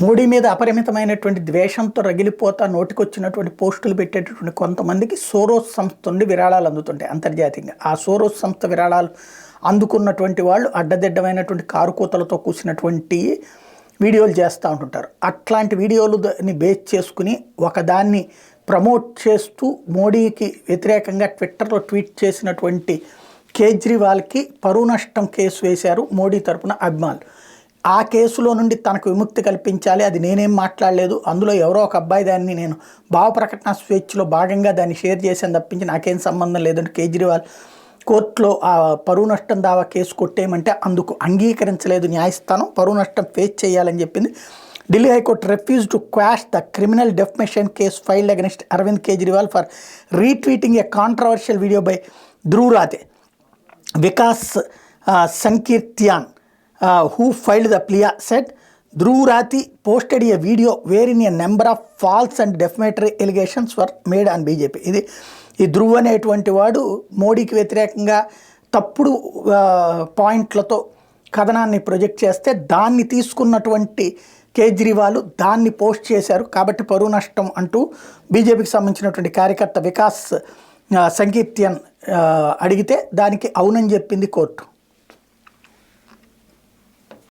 మోడీ మీద అపరిమితమైనటువంటి ద్వేషంతో రగిలిపోతా నోటికొచ్చినటువంటి పోస్టులు పెట్టేటటువంటి కొంతమందికి సోరోస్ సంస్థ నుండి విరాళాలు అందుతుంటాయి అంతర్జాతీయంగా. ఆ సోరోస్ సంస్థ విరాళాలు అందుకున్నటువంటి వాళ్ళు అడ్డదిడ్డమైనటువంటి కారుకూతలతో కూసినటువంటి వీడియోలు చేస్తూ ఉంటుంటారు. అట్లాంటి వీడియోలని బేస్ చేసుకుని ఒకదాన్ని ప్రమోట్ చేస్తూ మోడీకి వ్యతిరేకంగా ట్విట్టర్లో ట్వీట్ చేసినటువంటి కేజ్రీవాల్కి పరువు నష్టం కేసు వేశారు మోడీ తరపున అభిమానులు. ఆ కేసులో నుండి తనకు విముక్తి కల్పించాలి, అది నేనేం మాట్లాడలేదు, అందులో ఎవరో ఒక అబ్బాయి దాన్ని నేను భావ ప్రకటన స్వేచ్ఛలో భాగంగా దాన్ని షేర్ చేశాను తప్పించి నాకేం సంబంధం లేదంటే కేజ్రీవాల్ కోర్టులో ఆ పరువు నష్టం దావా కేసు కొట్టేయమంటే అందుకు అంగీకరించలేదు న్యాయస్థానం. పరువు నష్టం ఫేస్ చేయాలని చెప్పింది. Delhi high court refuse to quash the criminal defamation case filed against Arvind Kejriwal for retweeting a controversial video by Dhruv Rathee. Vikas Sankrityayan who filed the plea said Dhruv Rathi posted a video wherein a number of false and defamatory allegations were made on BJP. ఇది ఈ ధ్రువ్ అనేటువంటి వాడు మోడీకి వ్యతిరేకంగా తప్పుడు పాయింట్లతో కథనాన్ని project చేస్తే దాన్ని తీసుకున్నటువంటి కేజ్రీవాల్ దాన్ని పోస్ట్ చేశారు కాబట్టి పరువు నష్టం అంటూ బీజేపీకి సంబంధించినటువంటి కార్యకర్త వికాస్ సంకీర్త్యన్ అడిగితే దానికి అవునని చెప్పింది కోర్టు.